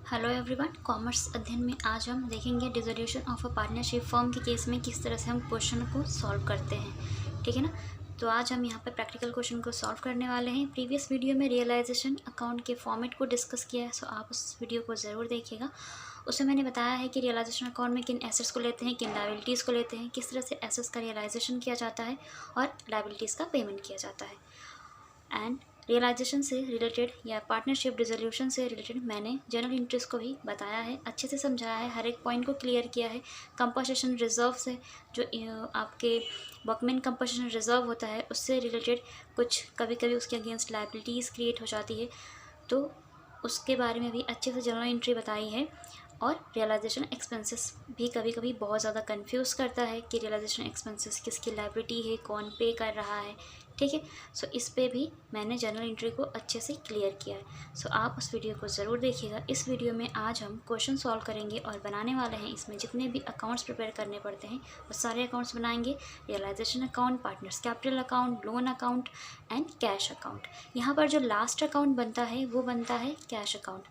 Hello everyone, commerce अध्ययन में आज हम देखेंगे dissolution of a partnership firm के केस में किस तरह से हम क्वेश्चन को सॉल्व करते हैं। ठीक है ना। तो आज हम यहाँ पे प्रैक्टिकल क्वेश्चन को सॉल्व करने वाले हैं। प्रीवियस वीडियो में रियलाइजेशन अकाउंट के फॉर्मेट को डिस्कस किया है, सो आप उस वीडियो को ज़रूर देखिएगा। उसमें मैंने बताया है कि रियलाइजेशन अकाउंट में किन एसेट्स को लेते हैं, किन लायबिलिटीज़ को लेते हैं, किस तरह से एसेट्स का रियलाइजेशन किया जाता है और लायबिलिटीज़ का पेमेंट किया जाता है। एंड रियलाइजेशन से रिलेटेड या पार्टनरशिप डिसोल्यूशन से रिलेटेड मैंने जनरल इंटरेस्ट को भी बताया है, अच्छे से समझाया है, हर एक पॉइंट को क्लियर किया है। कंपोजिशन रिजर्व से जो आपके वर्कमैन कंपोजिशन रिजर्व होता है उससे रिलेटेड कुछ कभी कभी उसके अगेंस्ट लायबिलिटीज़ क्रिएट हो जाती है, तो उसके बारे में भी अच्छे से जनरल एंट्री बताई है। और रियलाइजेशन एक्सपेंसेस भी कभी कभी बहुत ज़्यादा कंफ्यूज करता है कि रियलाइजेशन एक्सपेंसेस किसकी लायबिलिटी है, कौन पे कर रहा है। ठीक है, सो इस पे भी मैंने जनरल एंट्री को अच्छे से क्लियर किया है, सो आप उस वीडियो को ज़रूर देखिएगा। इस वीडियो में आज हम क्वेश्चन सॉल्व करेंगे और बनाने वाले हैं। इसमें जितने भी अकाउंट्स प्रिपेयर करने पड़ते हैं वो सारे अकाउंट्स बनाएंगे। Realization account, partners capital account, loan account and cash account. यहाँ पर जो लास्ट अकाउंट बनता है वो बनता है कैश अकाउंट।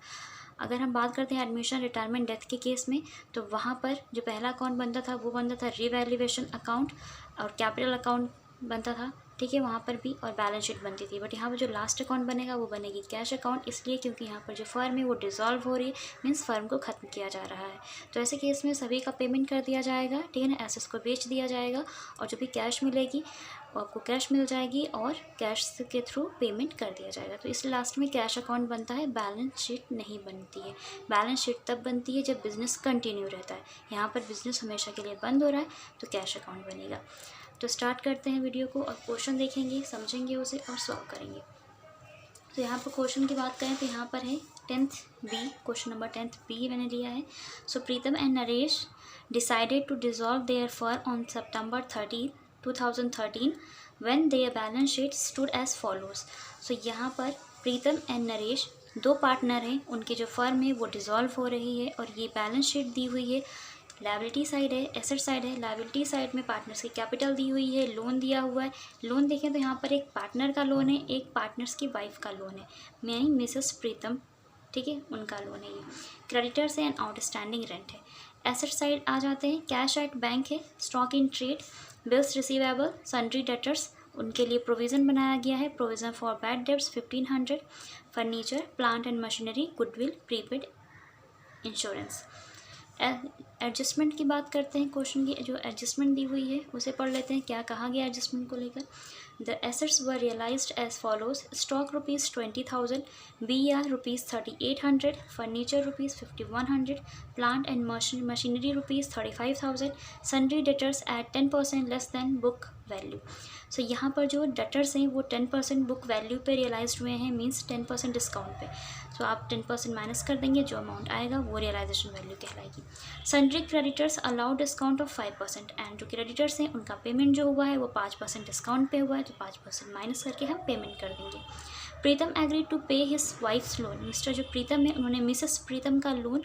अगर हम बात करते हैं एडमिशन, रिटायरमेंट, डेथ के केस में, तो वहाँ पर जो पहला अकाउंट बनता था वो बनता था रिवैल्यूएशन अकाउंट और कैपिटल अकाउंट बनता था। ठीक है, वहाँ पर भी और बैलेंस शीट बनती थी। बट यहाँ पर जो लास्ट अकाउंट बनेगा वो बनेगी कैश अकाउंट, इसलिए क्योंकि यहाँ पर जो फर्म है वो डिसॉल्व हो रही है, मीन्स फर्म को ख़त्म किया जा रहा है। तो ऐसे केस में सभी का पेमेंट कर दिया जाएगा। ठीक है ना, एसेट्स को बेच दिया जाएगा और जो भी कैश मिलेगी वो आपको कैश मिल जाएगी और कैश के थ्रू पेमेंट कर दिया जाएगा। तो इस लास्ट में कैश अकाउंट बनता है, बैलेंस शीट नहीं बनती है। बैलेंस शीट तब बनती है जब बिज़नेस कंटिन्यू रहता है। यहाँ पर बिज़नेस हमेशा के लिए बंद हो रहा है तो कैश अकाउंट बनेगा। तो स्टार्ट करते हैं वीडियो को और क्वेश्चन देखेंगे, समझेंगे उसे और सॉल्व करेंगे। तो यहाँ पर क्वेश्चन की बात करें तो यहाँ पर है 10th B, question number 10th B मैंने लिया है। So Pritam and Naresh decided to dissolve their firm on September 30, 2013 when their balance sheet stood as follows। सो यहाँ पर प्रीतम एंड नरेश दो पार्टनर हैं, उनकी जो फर्म है वो डिसॉल्व हो रही है और ये बैलेंस शीट दी हुई है। लायबिलिटी साइड है, एसेट साइड है। लायबिलिटी साइड में पार्टनर्स की कैपिटल दी हुई है, लोन दिया हुआ है। लोन देखें तो यहाँ पर एक पार्टनर का लोन है, एक पार्टनर्स की वाइफ का लोन है, यानी मिसेस प्रीतम। ठीक है, उनका लोन है ये। क्रेडिटर्स है एंड आउटस्टैंडिंग रेंट है। एसेट साइड आ जाते हैं, कैश एट बैंक है, stock in trade, bills receivable, sundry debtors, उनके लिए प्रोविज़न बनाया गया है। Provision for bad debts 1500, furniture, plant and machinery, goodwill, prepaid, insurance. Adjustment की बात करते हैं। क्वेश्चन की जो एडजस्टमेंट दी हुई है उसे पढ़ लेते हैं, क्या कहा गया एडजस्टमेंट को लेकर। The assets were realised as follows: stock ₹20,000, BR ₹3,800, furniture ₹5,100, plant and machinery ₹35,000, sundry debtors at 10% less than book value. So यहाँ पर जो डेटर्स हैं वो 10% बुक वैल्यू पे रियलाइज हुए हैं, मीन्स 10% डिस्काउंट पे। सो आप 10% माइनस कर देंगे, जो अमाउंट आएगा वो रियलाइजेशन वैल्यू कहलाएगी। Sundry creditors allow discount of 5% and जो क्रेडिटर्स हैं उनका पेमेंट जो हुआ है वो 5% डिस्काउंट पे हुआ है, तो 5% माइनस करके हम पेमेंट कर देंगे। प्रीतम एग्री टू पे हिज वाइफ्स लोन। मिस्टर जो प्रीतम है उन्होंने मिसेस प्रीतम का लोन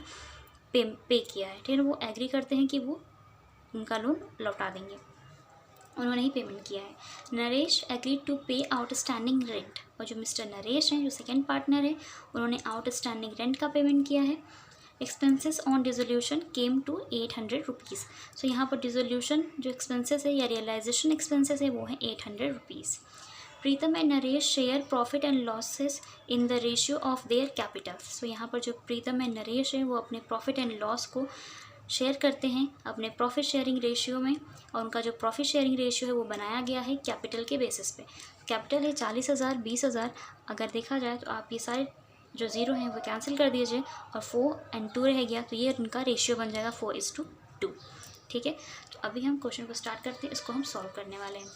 पे किया है। ठीक है, वो एग्री करते हैं कि वो उनका लोन लौटा देंगे, उन्होंने ही पेमेंट किया है। नरेश एग्री टू पे आउटस्टैंडिंग रेंट, और जो मिस्टर नरेश हैं जो सेकंड पार्टनर है उन्होंने आउटस्टैंडिंग रेंट का पेमेंट किया है। Expenses on dissolution came to 800 rupees. So यहाँ पर डिसोल्यूशन जो एक्सपेंसेस है या रियलाइजेशन एक्सपेंसेस है वो है 800 rupees. Pritam and Naresh share profit and losses in the ratio of their capital. So यहाँ पर जो प्रीतम एंड नरेश हैं वो अपने प्रॉफिट एंड लॉस को शेयर करते हैं अपने प्रॉफिट शेयरिंग रेशियो में, और उनका जो प्रॉफिट शेयरिंग रेशियो है वो बनाया गया है कैपिटल के बेसिस पे। कैपिटल है 40,000, 20,000। अगर देखा जाए तो आप ये सारे जो ज़ीरो हैं वो कैंसिल कर दीजिए और 4 और 2 रह गया, तो ये उनका रेशियो बन जाएगा 4:2। ठीक है, तो अभी हम क्वेश्चन को स्टार्ट करते हैं, इसको हम सॉल्व करने वाले हैं।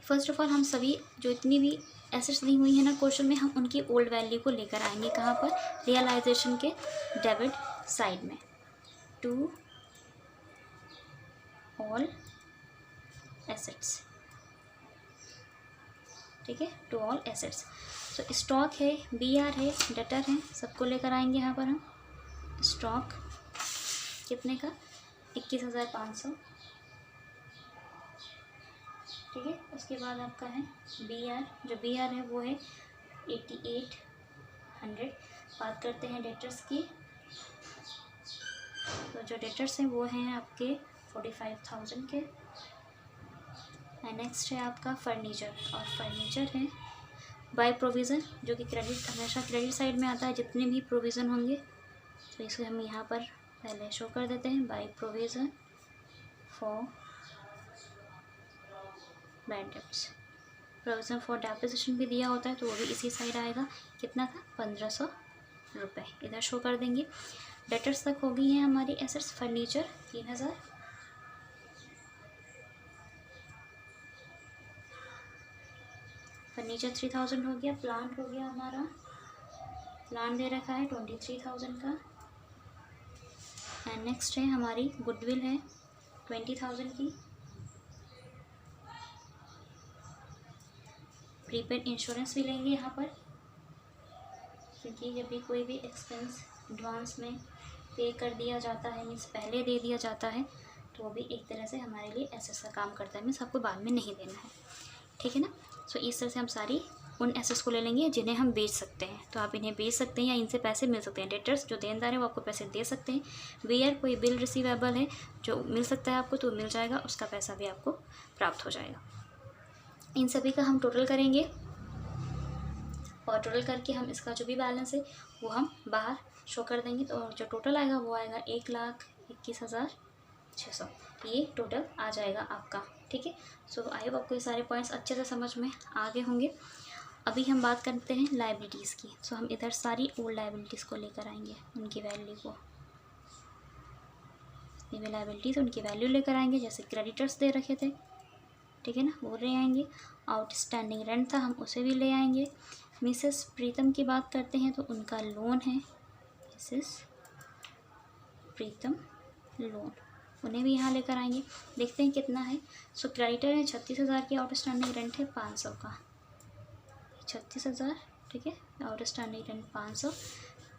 फर्स्ट ऑफ ऑल हम सभी जो इतनी भी एसेट्स दी हुई है ना क्वेश्चन में, हम उनकी ओल्ड वैल्यू को लेकर आएंगे कहाँ पर, रियलाइजेशन के डेबिट साइड में। टू ऑल एसेट्स, ठीक है, to all assets. So stock है, BR है, डेटर है, सबको लेकर आएंगे यहाँ पर हम। स्टॉक कितने का, 21,500। ठीक है, उसके बाद आपका है BR, जो BR है वो है 8800। बात करते हैं डेटर्स की। तो जो डेटर्स हैं वो हैं आपके 45,000 के। एंड नेक्स्ट है आपका फर्नीचर, और फर्नीचर है बाय प्रोविज़न, जो कि क्रेडिट, हमेशा क्रेडिट साइड में आता है जितने भी प्रोविज़न होंगे। तो इसे हम यहाँ पर पहले शो कर देते हैं, by provision for bad debts. Provision for depreciation भी दिया होता है तो वो भी इसी साइड आएगा। कितना था? 1500 रुपये, इधर शो कर देंगे। डेटर्स तक हो गई हैं हमारी एसेट्स। फर्नीचर 3000, फर्नीचर 3000 हो गया। प्लांट हो गया हमारा, प्लांट दे रखा है 23,000 का। एंड नेक्स्ट है हमारी गुडविल है 20,000 की। प्रीपेड इंश्योरेंस भी लेंगे यहाँ पर, क्योंकि जब भी कोई भी एक्सपेंस एडवांस में पे कर दिया जाता है, मीन्स पहले दे दिया जाता है, तो वो भी एक तरह से हमारे लिए एसेट्स का काम करता है, मीन्स आपको बाद में नहीं देना है, ठीक है ना। सो इस तरह से हम सारी उन एसेट्स को ले लेंगे जिन्हें हम बेच सकते हैं। तो आप इन्हें बेच सकते हैं या इनसे पैसे मिल सकते हैं। डेटर्स जो देनदार है वो आपको पैसे दे सकते हैं। वेयर कोई बिल रिसीवेबल है जो मिल सकता है आपको, तो मिल जाएगा, उसका पैसा भी आपको प्राप्त हो जाएगा। इन सभी का हम टोटल करेंगे, और टोटल करके हम इसका जो भी बैलेंस है वो हम बाहर शो कर देंगे। तो जो टोटल आएगा वो आएगा 1,21,600, ये टोटल आ जाएगा आपका, ठीक है। सो आई होप आपको ये सारे पॉइंट्स अच्छे से समझ में आ गए होंगे। अभी हम बात करते हैं लाइबिलिटीज़ की। सो हम इधर सारी ओल्ड लाइबिलिटीज़ को लेकर आएंगे, उनकी वैल्यू को, ये भी लाइबिलिटीज़ उनकी वैल्यू लेकर आएंगे। जैसे क्रेडिटर्स दे रखे थे, ठीक है ना, वो ले आएंगे। आउटस्टैंडिंग रेंट था, हम उसे भी ले आएंगे। मिसेस प्रीतम की बात करते हैं तो उनका लोन है, मिसेस प्रीतम लोन, उन्हें भी यहाँ लेकर आएंगे। देखते हैं कितना है। सो क्रेडिटर है 36,000 की, आउटस्टैंडिंग रेंट है 500 का, 36,000, ठीक है। Outstanding rent 500।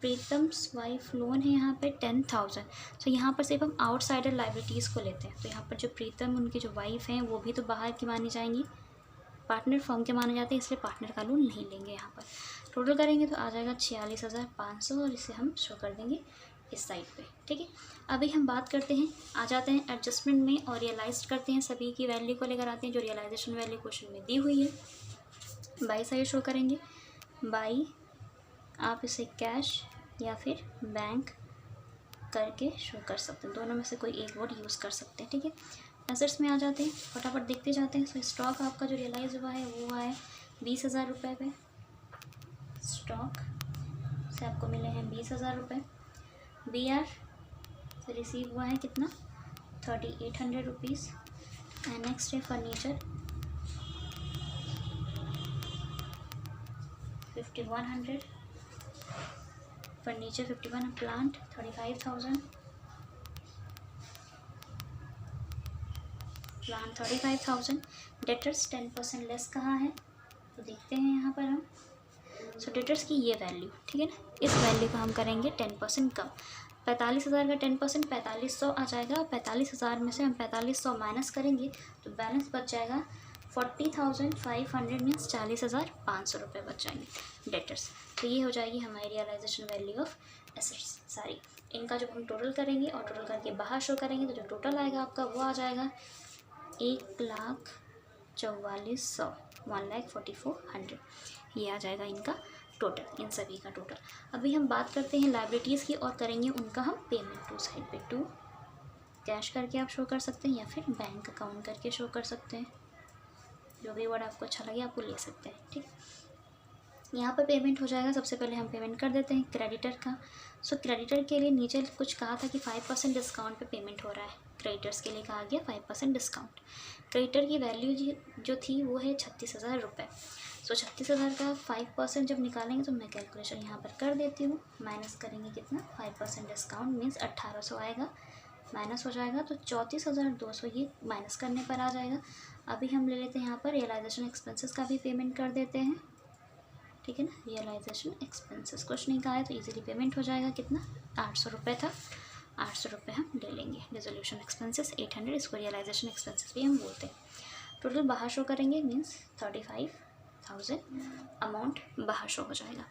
Pritam's wife loan है यहाँ पे 10,000। सो यहाँ पर सिर्फ हम आउटसाइडर लाइबिलिटीज़ को लेते हैं। तो यहाँ पर जो प्रीतम, उनकी जो वाइफ हैं, वो भी तो बाहर की मानी जाएंगी, पार्टनर फर्म के माने जाते हैं, इसलिए पार्टनर का लोन नहीं लेंगे। यहाँ पर टोटल करेंगे तो आ जाएगा 46,500, और इसे हम शो कर देंगे इस साइड पे, ठीक है। अभी हम बात करते हैं, आ जाते हैं एडजस्टमेंट में और रियलाइज करते हैं, सभी की वैल्यू को लेकर आते हैं जो रियलाइजेशन वैल्यू क्वेश्चन में दी हुई है। बाई साइड शो करेंगे, बाई आप इसे कैश या फिर बैंक करके शो कर सकते हैं, दोनों में से कोई एक वर्ड यूज़ कर सकते हैं, ठीक है। एसेट्स में आ जाते हैं, फटाफट देखते जाते हैं। सो स्टॉक आपका जो रियलाइज़ हुआ है वो है 20,000 रुपये पे, स्टॉक से आपको मिले हैं 20,000 रुपये। बी आर से रिसीव हुआ है कितना? 3,800 रुपीज़। एंड नेक्स्ट है furniture 5,100, furniture 51, plant 35,000, plant 35,000। Debtors 10% less कहाँ है तो देखते हैं यहाँ पर हम। सो डेटर्स की ये वैल्यू, ठीक है ना, इस वैल्यू को हम करेंगे 10% कम। 45,000 का 10% 4,500 आ जाएगा। 45,000 में से हम 4,500 माइनस करेंगे तो बैलेंस बच जाएगा 40,500, मीन्स 40,500 रुपये बच जाएंगे डेटर्स। तो ये हो जाएगी हमारी रियलाइजेशन वैल्यू ऑफ एसेट्स सारी। इनका जब हम टोटल करेंगे और टोटल करके बाहर शो करेंगे तो जो टोटल आएगा आपका वो आ जाएगा 1,44,100, 1,44,100, ये आ जाएगा इनका टोटल, इन सभी का टोटल। अभी हम बात करते हैं लाइबिलिटीज़ की और करेंगे उनका हम पेमेंट। टू साइड पे, टू कैश करके आप शो कर सकते हैं या फिर बैंक अकाउंट करके शो कर सकते हैं, जो भी वर्ड आपको अच्छा लगे आप वो ले सकते हैं, ठीक। यहाँ पर पेमेंट हो जाएगा। सबसे पहले हम पेमेंट कर देते हैं क्रेडिटर का। सो क्रेडिटर के लिए नीचे कुछ कहा था कि 5% डिस्काउंट पे पेमेंट हो रहा है, क्रेडिटर्स के लिए कहा गया 5% डिस्काउंट। क्रेडिटर की वैल्यू जो थी वो है 36,000 रुपये। सो 36,000 का 5% जब निकालेंगे तो मैं कैलकुलेशन यहाँ पर कर देती हूँ। माइनस करेंगे कितना, 5% डिस्काउंट मीन्स 1,800 आएगा, माइनस हो जाएगा तो 34,200 ये माइनस करने पर आ जाएगा। अभी हम ले लेते हैं यहाँ पर रियलाइजेशन एक्सपेंसेस का भी पेमेंट कर देते हैं, ठीक है ना। रियलाइजेशन एक्सपेंसेस कुछ नहीं कहा है तो इजीली पेमेंट हो जाएगा। कितना, 800 रुपये था, 800 रुपये हम ले लेंगे। रेजोल्यूशन एक्सपेंसेस 800, इसको रियलाइजेशन एक्सपेंसेस भी हम बोलते हैं। टोटल बाहर शो करेंगे मीन्स 35 60,000 अमाउंट बाहर शो हो जाएगा।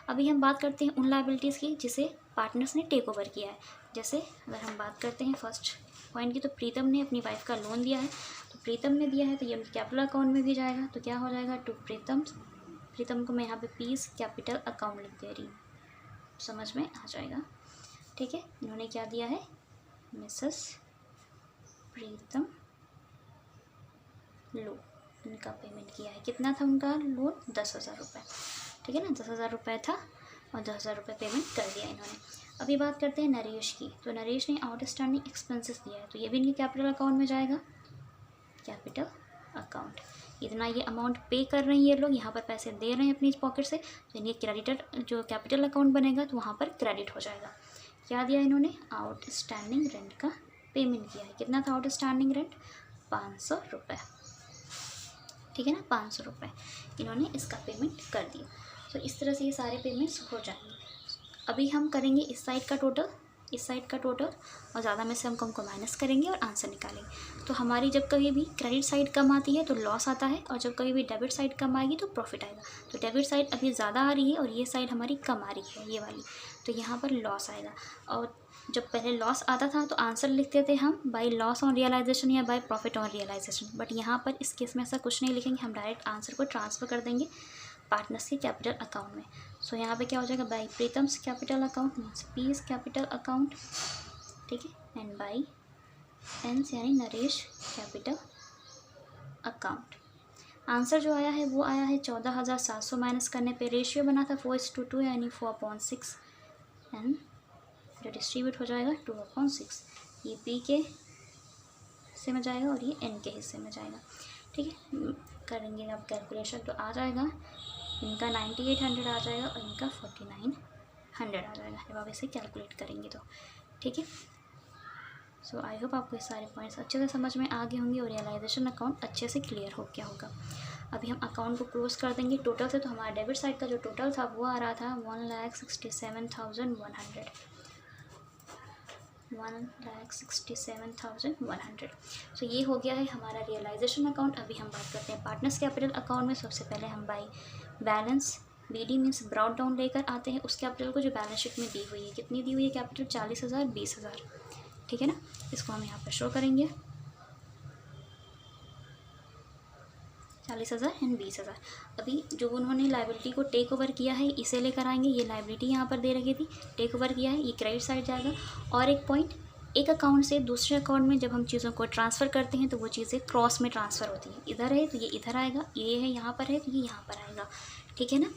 अभी हम बात करते हैं उन लाइबिलिटीज़ की जिसे पार्टनर्स ने टेक ओवर किया है। जैसे अगर हम बात करते हैं फर्स्ट पॉइंट की, तो प्रीतम ने अपनी वाइफ का लोन दिया है, तो प्रीतम ने दिया है तो ये उनके कैपिटल अकाउंट में भी जाएगा। तो क्या हो जाएगा, टू प्रीतम को मैं यहाँ पे पीस कैपिटल अकाउंट लिख दे रही हूँ, समझ में आ जाएगा। ठीक है, इन्होंने क्या दिया है, मिसेस प्रीतम लो, इनका पेमेंट किया है। कितना था उनका लोन, 10,000 रुपये। ठीक है ना, 10,000 रुपये था और 10,000 रुपये पेमेंट कर दिया इन्होंने। अभी बात करते हैं नरेश की, तो नरेश ने आउटस्टैंडिंग एक्सपेंसेस दिया है, तो ये भी इनके कैपिटल अकाउंट में जाएगा, कैपिटल अकाउंट। इतना ये अमाउंट पे कर रहे हैं ये लोग, यहाँ पर पैसे दे रहे हैं अपनी पॉकेट से, तो इनके क्रेडिटर जो कैपिटल अकाउंट बनेगा तो वहाँ पर क्रेडिट हो जाएगा। क्या दिया इन्होंने, आउटस्टैंडिंग रेंट का पेमेंट किया है। कितना था आउटस्टैंडिंग रेंट, 500 रुपये। ठीक है ना, 500 रुपये इन्होंने इसका पेमेंट कर दिया। तो इस तरह से ये सारे पेमेंट्स हो जाएंगे। अभी हम करेंगे इस साइड का टोटल, इस साइड का टोटल, और ज़्यादा में से हमको माइनस करेंगे और आंसर निकालेंगे। तो हमारी जब कभी भी क्रेडिट साइड कम आती है तो लॉस आता है, और जब कभी भी डेबिट साइड कम आएगी तो प्रॉफिट आएगा। तो डेबिट साइड अभी ज़्यादा आ रही है और ये साइड हमारी कम आ रही है, ये वाली, तो यहाँ पर लॉस आएगा। और जब पहले लॉस आता था तो आंसर लिखते थे हम बाय लॉस ऑन रियलाइजेशन या by profit on realization, but यहाँ पर इस केस में ऐसा कुछ नहीं लिखेंगे, हम डायरेक्ट आंसर को ट्रांसफ़र कर देंगे पार्टनर्स के कैपिटल अकाउंट में। सो यहाँ पे क्या हो जाएगा, by Pritam's capital account means पीस कैपिटल अकाउंट, ठीक है, एंड बाय एंस यानी नरेश कैपिटल अकाउंट। आंसर जो आया है वो आया है 14,700, माइनस करने पे रेशियो बना था 4:2 यानी 4/6, एंड जो डिस्ट्रीब्यूट हो जाएगा 2/6। ये पी के हिस्से में जाएगा और ये एन के हिस्से में जाएगा। ठीक है, करेंगे अब कैलकुलेशन तो आ जाएगा, इनका 9800 आ जाएगा और इनका 4900 आ जाएगा जब आप इसे कैलकुलेट करेंगे तो। ठीक है, सो आई होप आपको ये सारे पॉइंट्स अच्छे से समझ में आ गए होंगे और रियलाइजेशन अकाउंट अच्छे से क्लियर हो गया होगा। अभी हम अकाउंट को क्लोज कर देंगे। टोटल से तो हमारा डेबिट साइड का जो टोटल था वो आ रहा था 1,67,100, 1,67,100। सो ये हो गया है हमारा रियलाइजेशन अकाउंट। अभी हम बात करते हैं पार्टनर्स कैपिटल अकाउंट में। सबसे पहले हम by balance BD means brought down लेकर आते हैं उस कैपिटल को जो बैलेंस शीट में दी हुई है। कितनी दी हुई है कैपिटल, 40,000, 20,000। ठीक है ना, इसको हम यहाँ पर शो करेंगे, 40,000 एंड 20,000। अभी जो उन्होंने लाइबिलिटी को टेक ओवर किया है इसे लेकर आएंगे। ये लाइबिलिटी यहाँ पर दे रखी थी, टेक ओवर किया है, ये क्रेडिट साइड जाएगा। और एक पॉइंट, एक अकाउंट से दूसरे अकाउंट में जब हम चीज़ों को ट्रांसफ़र करते हैं तो वो चीज़ें क्रॉस में ट्रांसफ़र होती हैं। इधर है तो ये इधर आएगा, ये है यहाँ पर है तो ये यहाँ पर आएगा। ठीक है ना,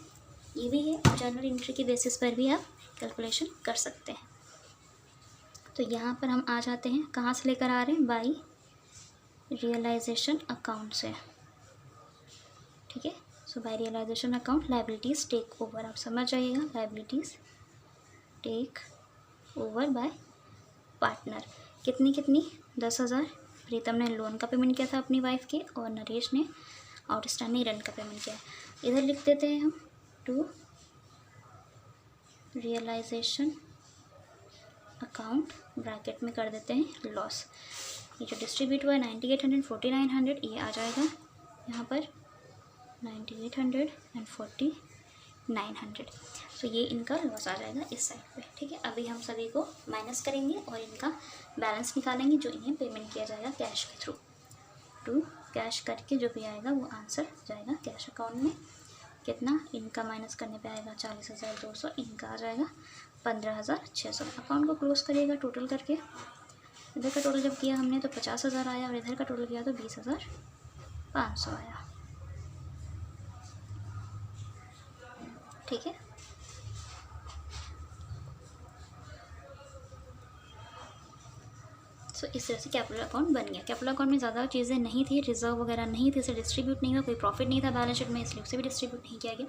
ये भी है, जर्नल एंट्री के बेसिस पर भी आप कैलकुलेशन कर सकते हैं। तो यहाँ पर हम आ जाते हैं, कहाँ से लेकर आ रहे हैं, बाई रियलाइजेशन अकाउंट से। ठीक है, so by realisation account liabilities take over, आप समझ जाइएगा, liabilities take over by partner. कितनी 10,000 प्रीतम ने लोन का पेमेंट किया था अपनी वाइफ के, और नरेश ने आउटस्टैंडिंग रेंट का पेमेंट किया है। इधर लिख देते हैं हम टू रियलाइजेशन अकाउंट, ब्रैकेट में कर देते हैं लॉस। ये जो डिस्ट्रीब्यूट हुआ है 9800, 4900, ये आ जाएगा यहाँ पर 9800 एंड 4900। सो ये इनका लॉस आ जाएगा इस साइड पे। ठीक है, अभी हम सभी को माइनस करेंगे और इनका बैलेंस निकालेंगे जो इन्हें पेमेंट किया जाएगा कैश के थ्रू। टू कैश करके जो भी आएगा वो आंसर जाएगा कैश अकाउंट में। कितना, इनका माइनस करने पे आएगा 40,200, इनका आ जाएगा 15,600। अकाउंट को क्लोज करिएगा टोटल करके। इधर का टोटल जब किया हमने तो 50,000 आया और इधर का टोटल किया तो 20,500 आया। ठीक है, सो इस तरह से कैपिटल अकाउंट बन गया। कैपिटल अकाउंट में ज़्यादा चीज़ें नहीं थी, रिजर्व वगैरह नहीं थी, इसे डिस्ट्रीब्यूट नहीं हुआ, कोई प्रॉफिट नहीं था बैलेंस शीट में, इसलिए उसे भी डिस्ट्रीब्यूट नहीं किया गया।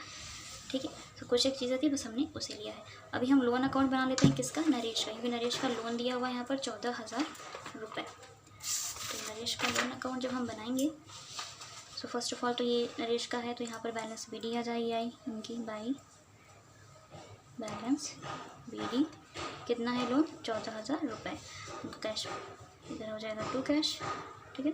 ठीक है, तो कुछ एक चीज़ें थी बस हमने उसे लिया है। अभी हम लोन अकाउंट बना लेते हैं, किसका, नरेश का, क्योंकि नरेश का लोन दिया हुआ है यहाँ पर 14,000 रुपये। तो नरेश का लोन अकाउंट जब हम बनाएंगे, सो फर्स्ट ऑफ ऑल तो ये नरेश का है तो यहाँ पर बैलेंस BD आ जाएगी, आई इनकी बाई बैलेंस BD। कितना है लोन, 14,000 रुपये। कैश इधर हो जाएगा टू कैश। ठीक है,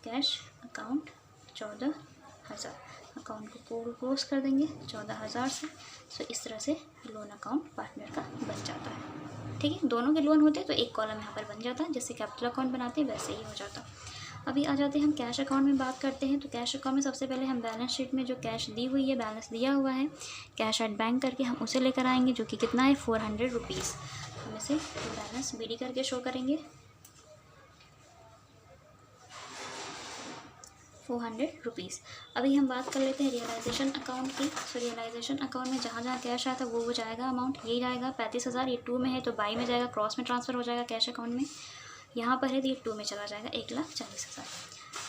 कैश अकाउंट 14,000। अकाउंट को क्लोज कर देंगे 14,000 से। सो इस तरह से लोन अकाउंट पार्टनर का बन जाता है। ठीक है, दोनों के लोन होते हैं तो एक कॉलम यहाँ पर बन जाता है, जैसे कैपिटल अकाउंट बनाते हैं वैसे ही हो जाता। अभी आ जाते हैं हम कैश अकाउंट में बात करते हैं। तो कैश अकाउंट में सबसे पहले हम बैलेंस शीट में जो कैश दी हुई है, बैलेंस दिया हुआ है कैश एट बैंक करके, हम उसे लेकर आएंगे, जो कि कितना है 400 रुपीज़। हम इसे बैलेंस BD करके शो करेंगे 400 रुपीज़। अभी हम बात कर लेते हैं रियलाइजेशन अकाउंट की। सो रियलाइजेशन अकाउंट में जहाँ जहाँ कैश आया था वो जाएगा, अमाउंट यही जाएगा 35,000। ये 2 में है तो बाई में जाएगा, क्रॉस में ट्रांसफ़र हो जाएगा कैश अकाउंट में। यहाँ पर है तो ये 2 में चला जाएगा 1,40,000।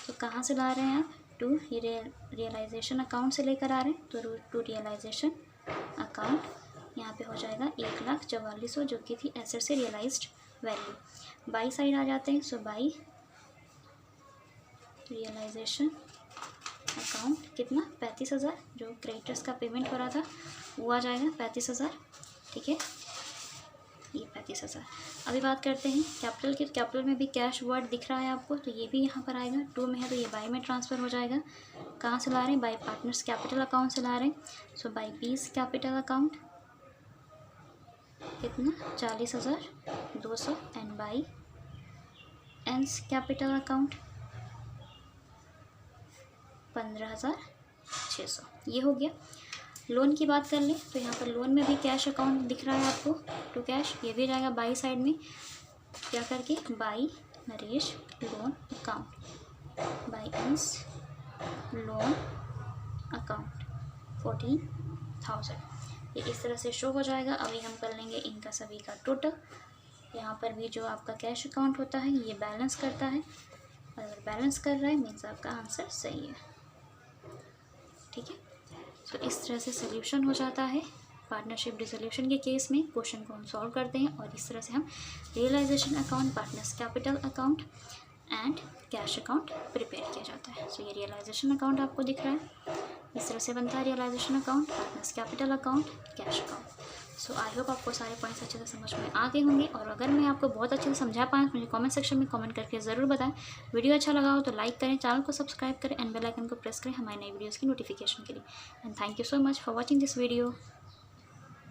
तो कहाँ से ला रहे हैं आप? टू रियलाइजेशन अकाउंट से लेकर आ रहे हैं, तो टू रियलाइजेशन अकाउंट यहाँ पे हो जाएगा 1,44,000, जो कि थी एसेट से रियलाइज्ड वैल्यू। बाई साइड आ जाते हैं। सो बाई रियलाइजेशन अकाउंट कितना 35,000, जो क्रेडिटर्स का पेमेंट हो रहा था वो आ जाएगा 35,000। ठीक है, ये 35,000। अभी बात करते हैं कैपिटल की। कैपिटल में भी कैश वर्ड दिख रहा है आपको, तो ये भी यहाँ पर आएगा। 2 में है तो ये बाई में ट्रांसफ़र हो जाएगा। कहाँ से ला रहे हैं? बाई पार्टनर्स कैपिटल अकाउंट से ला रहे हैं। So by piece capital account कितना 40,200 एंड बाई एंस कैपिटल अकाउंट 15,600। ये हो गया। लोन की बात कर लें तो यहाँ पर लोन में भी कैश अकाउंट दिख रहा है आपको, टू कैश, ये भी जाएगा बाई साइड में, क्या करके by Naresh loan account, by एंस लोन अकाउंट 14,000। ये इस तरह से शो हो जाएगा। अभी हम कर लेंगे इनका सभी का टोटल। यहाँ पर भी जो आपका कैश अकाउंट होता है ये बैलेंस करता है, और अगर बैलेंस कर रहा है मीन्स आपका आंसर सही है। ठीक है, तो इस तरह से सोल्यूशन हो जाता है पार्टनरशिप डिसोल्यूशन के केस में। क्वेश्चन को हम सॉल्व करते हैं और इस तरह से हम realization account, partners capital account and cash account prepare किया जाता है। सो ये रियलाइजेशन अकाउंट आपको दिख रहा है, इस तरह से बनता है realisation account, partners capital account, cash account. So I hope आपको सारे पॉइंट्स अच्छे से समझ में आ गए होंगे, और अगर मैं आपको बहुत अच्छे से समझा पाया तो मुझे कमेंट सेक्शन में कमेंट करके ज़रूर बताएं। वीडियो अच्छा लगा हो तो लाइक करें, चैनल को सब्सक्राइब करें एंड बेल आइकन को प्रेस करें हमारे नई वीडियोज़ की नोटिफिकेशन के लिए। And thank you so much for watching this video.